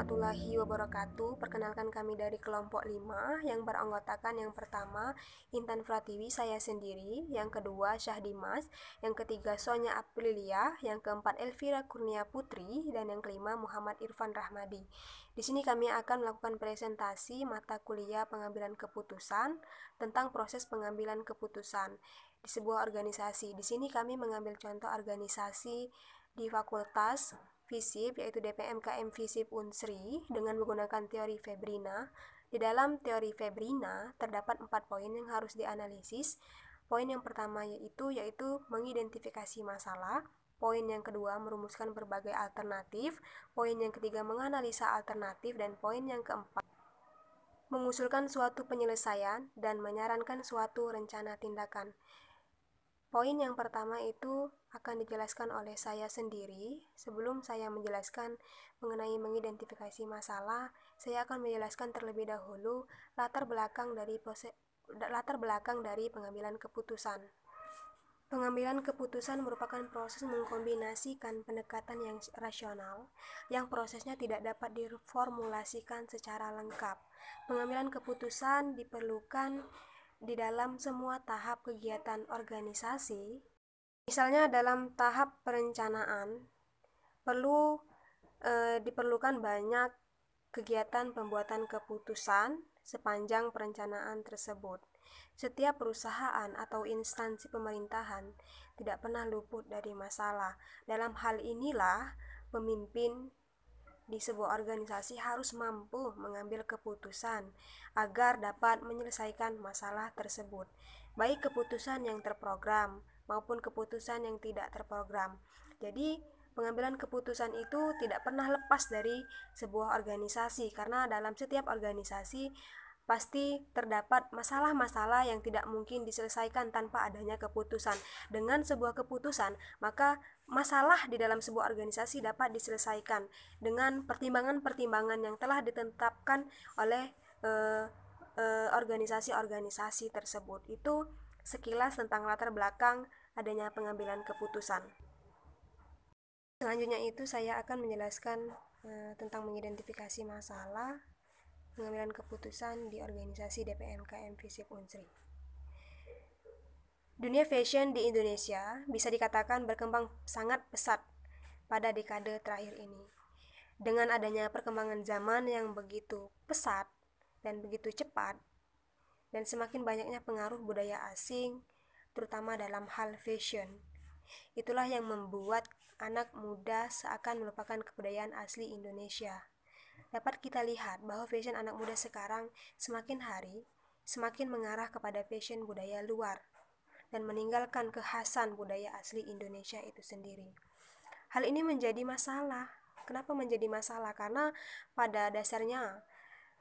warahmatullahi wabarakatuh. Perkenalkan kami dari kelompok 5 yang beranggotakan yang pertama Intan Pratiwi, saya sendiri, yang kedua Syah Dimas, yang ketiga Sonya Aprilia, yang keempat Elvira Kurnia Putri, dan yang kelima Muhammad Irfan Rahmadi. Di sini kami akan melakukan presentasi mata kuliah pengambilan keputusan tentang proses pengambilan keputusan di sebuah organisasi. Di sini kami mengambil contoh organisasi di Fakultas FISIP, yaitu DPMKM FISIP Unsri, dengan menggunakan teori Febrina. Di dalam teori Febrina terdapat 4 poin yang harus dianalisis. Poin yang pertama yaitu mengidentifikasi masalah. Poin yang kedua merumuskan berbagai alternatif. Poin yang ketiga menganalisa alternatif, dan poin yang keempat mengusulkan suatu penyelesaian dan menyarankan suatu rencana tindakan. Poin yang pertama itu akan dijelaskan oleh saya sendiri. Sebelum saya menjelaskan mengenai mengidentifikasi masalah, saya akan menjelaskan terlebih dahulu latar belakang dari pengambilan keputusan. Pengambilan keputusan merupakan proses mengkombinasikan pendekatan yang rasional, yang prosesnya tidak dapat diformulasikan secara lengkap. Pengambilan keputusan diperlukan di dalam semua tahap kegiatan organisasi. Misalnya dalam tahap perencanaan diperlukan banyak kegiatan pembuatan keputusan sepanjang perencanaan tersebut. Setiap perusahaan atau instansi pemerintahan tidak pernah luput dari masalah. Dalam hal inilah pemimpin di sebuah organisasi harus mampu mengambil keputusan agar dapat menyelesaikan masalah tersebut, baik keputusan yang terprogram maupun keputusan yang tidak terprogram. Jadi, pengambilan keputusan itu tidak pernah lepas dari sebuah organisasi, karena dalam setiap organisasi pasti terdapat masalah-masalah yang tidak mungkin diselesaikan tanpa adanya keputusan. Dengan sebuah keputusan, maka masalah di dalam sebuah organisasi dapat diselesaikan dengan pertimbangan-pertimbangan yang telah ditetapkan oleh organisasi-organisasi tersebut. Itu sekilas tentang latar belakang adanya pengambilan keputusan. Selanjutnya itu saya akan menjelaskan tentang mengidentifikasi masalah pengambilan keputusan di organisasi DPMKM FISIP Unsri. Dunia fashion di Indonesia bisa dikatakan berkembang sangat pesat pada dekade terakhir ini. Dengan adanya perkembangan zaman yang begitu pesat dan begitu cepat, dan semakin banyaknya pengaruh budaya asing, terutama dalam hal fashion, itulah yang membuat anak muda seakan melupakan kebudayaan asli Indonesia. Dapat kita lihat bahwa fashion anak muda sekarang semakin hari semakin mengarah kepada fashion budaya luar dan meninggalkan kekhasan budaya asli Indonesia itu sendiri. Hal ini menjadi masalah. Kenapa menjadi masalah? Karena pada dasarnya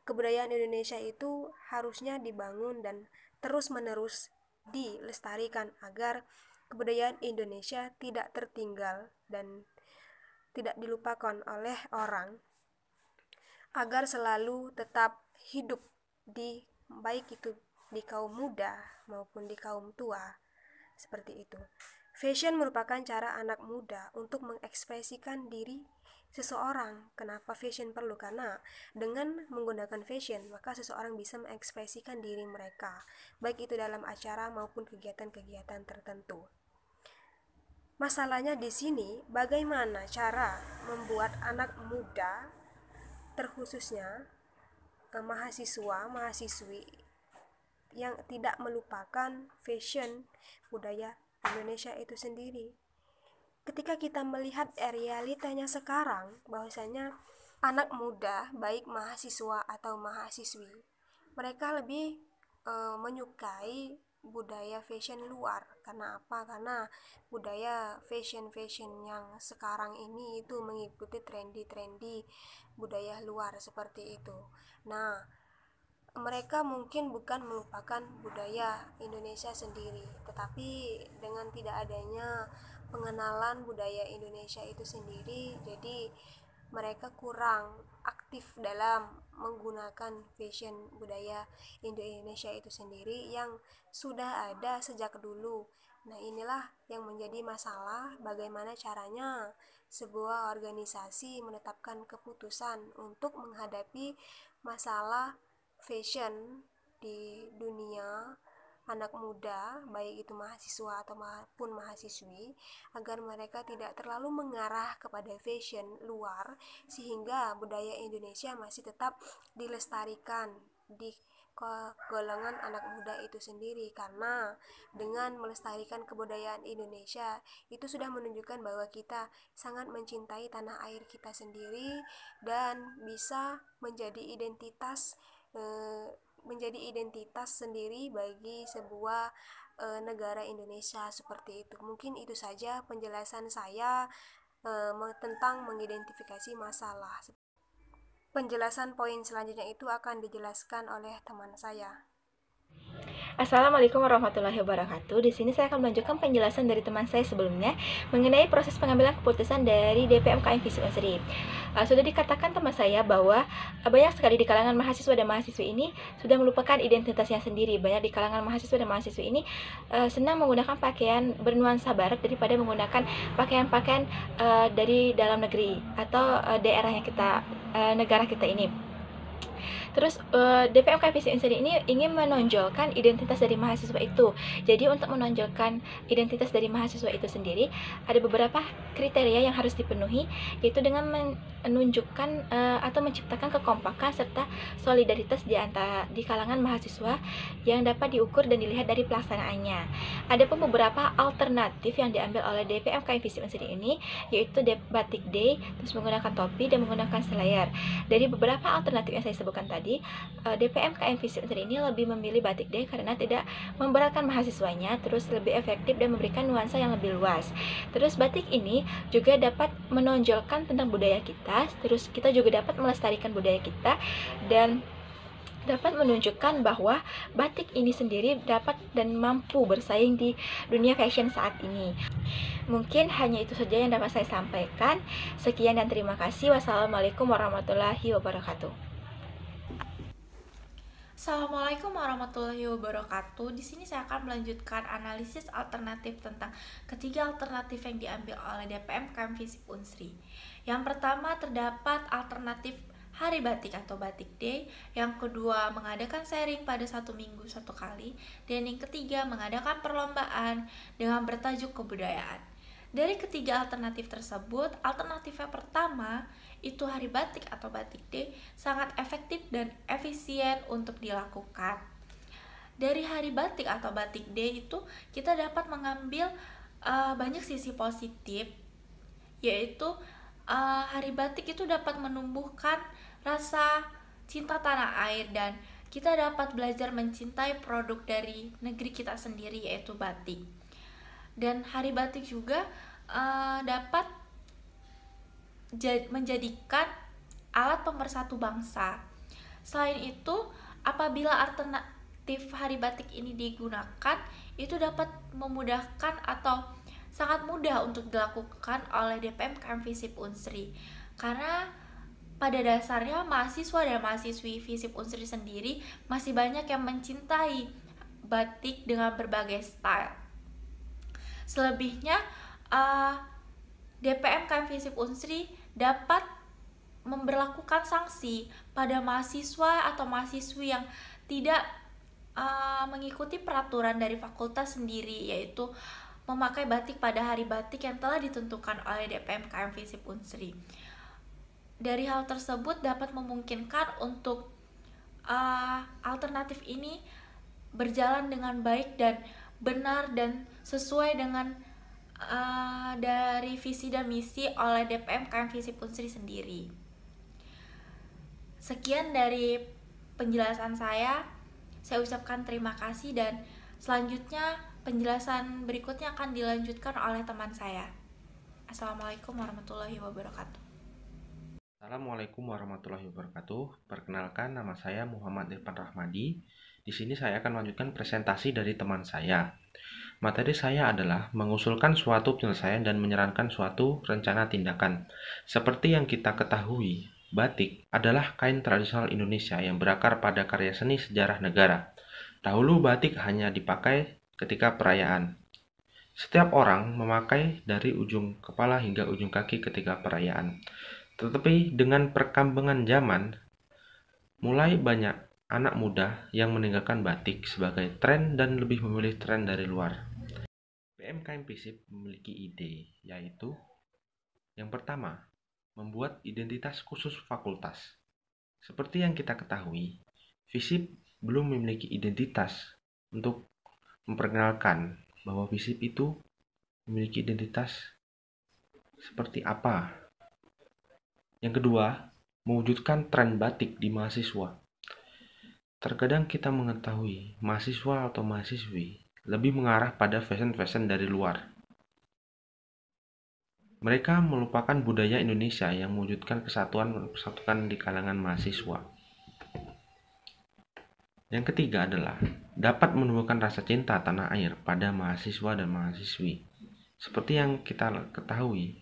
kebudayaan Indonesia itu harusnya dibangun dan terus-menerus dilestarikan agar kebudayaan Indonesia tidak tertinggal dan tidak dilupakan oleh orang, agar selalu tetap hidup baik itu di kaum muda maupun di kaum tua, seperti itu. Fashion merupakan cara anak muda untuk mengekspresikan diri seseorang. Kenapa fashion perlu? Karena dengan menggunakan fashion, maka seseorang bisa mengekspresikan diri mereka, baik itu dalam acara maupun kegiatan-kegiatan tertentu. Masalahnya di sini, bagaimana cara membuat anak muda, terkhususnya mahasiswa-mahasiswi, yang tidak melupakan fashion budaya Indonesia itu sendiri. Ketika kita melihat realitanya sekarang, bahwasanya anak muda, baik mahasiswa atau mahasiswi, mereka lebih menyukai budaya fashion luar. Karena apa? Karena budaya fashion yang sekarang ini itu mengikuti trendy budaya luar seperti itu. Nah, mereka mungkin bukan melupakan budaya Indonesia sendiri, tetapi dengan tidak adanya pengenalan budaya Indonesia itu sendiri, jadi mereka kurang aktif dalam menggunakan fashion budaya Indonesia itu sendiri yang sudah ada sejak dulu Nah, inilah yang menjadi masalah, bagaimana caranya sebuah organisasi menetapkan keputusan untuk menghadapi masalah fashion di dunia anak muda, baik itu mahasiswa atau maupun mahasiswi, agar mereka tidak terlalu mengarah kepada fashion luar, sehingga budaya Indonesia masih tetap dilestarikan di golongan anak muda itu sendiri. Karena dengan melestarikan kebudayaan Indonesia itu sudah menunjukkan bahwa kita sangat mencintai tanah air kita sendiri dan bisa menjadi identitas sendiri bagi sebuah negara Indonesia seperti itu. Mungkin itu saja penjelasan saya tentang mengidentifikasi masalah. Penjelasan poin selanjutnya itu akan dijelaskan oleh teman saya. Assalamualaikum warahmatullahi wabarakatuh. Di sini saya akan melanjutkan penjelasan dari teman saya sebelumnya mengenai proses pengambilan keputusan dari DPMKM Visi Unsri. Sudah dikatakan teman saya bahwa banyak sekali di kalangan mahasiswa dan mahasiswi ini sudah melupakan identitasnya sendiri. Banyak di kalangan mahasiswa dan mahasiswi ini senang menggunakan pakaian bernuansa barat daripada menggunakan pakaian-pakaian dari dalam negeri atau daerahnya kita, negara kita ini. Terus DPMK Visi Unsri ini ingin menonjolkan identitas dari mahasiswa itu. Jadi untuk menonjolkan identitas dari mahasiswa itu sendiri, ada beberapa kriteria yang harus dipenuhi, yaitu dengan menunjukkan atau menciptakan kekompakan serta solidaritas di kalangan mahasiswa yang dapat diukur dan dilihat dari pelaksanaannya. Ada pun beberapa alternatif yang diambil oleh DPMK Visi Unsri ini, yaitu Batik Day, terus menggunakan topi dan menggunakan selayar. Dari beberapa alternatif yang saya sebutkan tadi, DPMKM Visi Unsri ini lebih memilih Batik Day karena tidak memberatkan mahasiswanya, terus lebih efektif dan memberikan nuansa yang lebih luas. Terus batik ini juga dapat menonjolkan tentang budaya kita, terus kita juga dapat melestarikan budaya kita dan dapat menunjukkan bahwa batik ini sendiri dapat dan mampu bersaing di dunia fashion saat ini. Mungkin hanya itu saja yang dapat saya sampaikan. Sekian dan terima kasih. Wassalamualaikum warahmatullahi wabarakatuh. Assalamualaikum warahmatullahi wabarakatuh. Di sini saya akan melanjutkan analisis alternatif tentang ketiga alternatif yang diambil oleh DPMKM Visi Unsri. Yang pertama terdapat alternatif Hari Batik atau Batik Day, yang kedua mengadakan sharing pada 1 minggu 1 kali, dan yang ketiga mengadakan perlombaan dengan bertajuk kebudayaan. Dari ketiga alternatif tersebut, alternatif yang pertama itu Hari Batik atau Batik Day sangat efektif dan efisien untuk dilakukan. Dari Hari Batik atau Batik Day itu kita dapat mengambil banyak sisi positif, yaitu Hari Batik itu dapat menumbuhkan rasa cinta tanah air dan kita dapat belajar mencintai produk dari negeri kita sendiri, yaitu batik. Dan Hari Batik juga dapat menjadikan alat pemersatu bangsa. Selain itu, apabila alternatif Hari Batik ini digunakan, itu dapat memudahkan atau sangat mudah untuk dilakukan oleh DPMKM Visip Unsri, karena pada dasarnya mahasiswa dan mahasiswi Visip Unsri sendiri masih banyak yang mencintai batik dengan berbagai style. Selebihnya, DPMKM Visip Unsri dapat memberlakukan sanksi pada mahasiswa atau mahasiswi yang tidak mengikuti peraturan dari fakultas sendiri, yaitu memakai batik pada hari batik yang telah ditentukan oleh DPMKM Visip Unsri. Dari hal tersebut dapat memungkinkan untuk alternatif ini berjalan dengan baik dan benar dan sesuai dengan dari visi dan misi oleh DPMKM Visip Unsri sendiri. Sekian dari penjelasan saya ucapkan terima kasih, dan selanjutnya penjelasan berikutnya akan dilanjutkan oleh teman saya. Assalamualaikum warahmatullahi wabarakatuh. Assalamualaikum warahmatullahi wabarakatuh. Perkenalkan, nama saya Muhammad Irfan Rahmadi. Di sini saya akan melanjutkan presentasi dari teman saya. Materi saya adalah mengusulkan suatu penyelesaian dan menyarankan suatu rencana tindakan. Seperti yang kita ketahui, batik adalah kain tradisional Indonesia yang berakar pada karya seni sejarah negara. Dahulu batik hanya dipakai ketika perayaan. Setiap orang memakai dari ujung kepala hingga ujung kaki ketika perayaan. Tetapi dengan perkembangan zaman, mulai banyak anak muda yang meninggalkan batik sebagai tren dan lebih memilih tren dari luar. PMKM FISIP memiliki ide, yaitu yang pertama, membuat identitas khusus fakultas. Seperti yang kita ketahui, FISIP belum memiliki identitas untuk memperkenalkan bahwa FISIP itu memiliki identitas seperti apa. Yang kedua, mewujudkan tren batik di mahasiswa. Terkadang kita mengetahui mahasiswa atau mahasiswi lebih mengarah pada fashion-fashion dari luar. Mereka melupakan budaya Indonesia yang mewujudkan kesatuan di kalangan mahasiswa. Yang ketiga adalah dapat menumbuhkan rasa cinta tanah air pada mahasiswa dan mahasiswi. Seperti yang kita ketahui,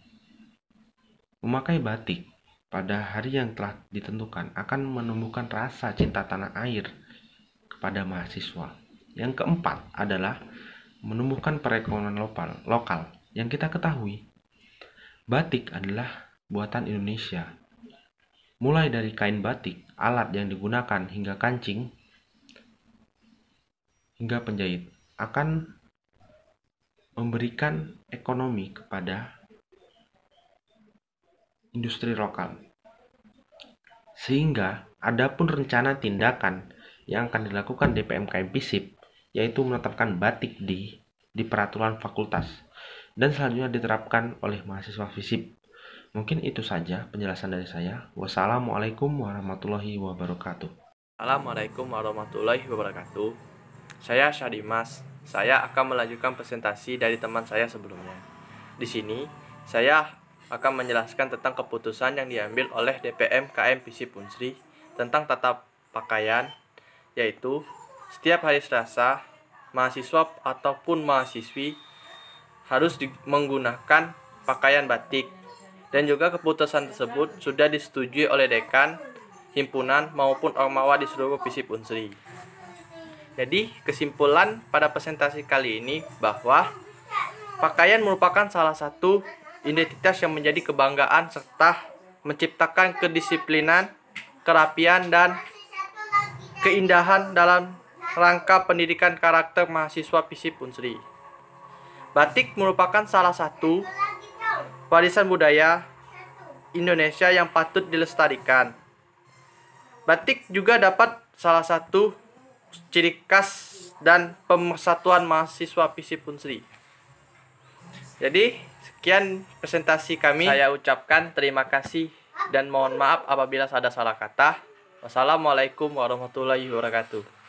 memakai batik pada hari yang telah ditentukan akan menumbuhkan rasa cinta tanah air kepada mahasiswa. Yang keempat adalah menumbuhkan perekonomian lokal. Yang kita ketahui, batik adalah buatan Indonesia. Mulai dari kain batik, alat yang digunakan hingga kancing, hingga penjahit akan memberikan ekonomi kepada industri lokal. Sehingga adapun rencana tindakan yang akan dilakukan DPMKM FISIP, yaitu menetapkan batik di peraturan fakultas dan selanjutnya diterapkan oleh mahasiswa FISIP. Mungkin itu saja penjelasan dari saya. Wassalamualaikum warahmatullahi wabarakatuh. Assalamualaikum warahmatullahi wabarakatuh. Saya Syadimas. Saya akan melanjutkan presentasi dari teman saya sebelumnya. Di sini, saya akan menjelaskan tentang keputusan yang diambil oleh DPM KM FISIP Unsri tentang tata pakaian, yaitu setiap hari Selasa, mahasiswa ataupun mahasiswi harus menggunakan pakaian batik. Dan juga keputusan tersebut sudah disetujui oleh dekan, himpunan, maupun ormawa di seluruh FISIP Unsri. Jadi, kesimpulan pada presentasi kali ini bahwa pakaian merupakan salah satu identitas yang menjadi kebanggaan serta menciptakan kedisiplinan, kerapian, dan keindahan dalam rangka pendidikan karakter mahasiswa FISIP Unsri. Batik merupakan salah satu warisan budaya Indonesia yang patut dilestarikan. Batik juga dapat salah satu ciri khas dan pemersatuan mahasiswa FISIP Unsri. Jadi, sekian presentasi kami. Saya ucapkan terima kasih dan mohon maaf apabila ada salah kata. Wassalamualaikum warahmatullahi wabarakatuh.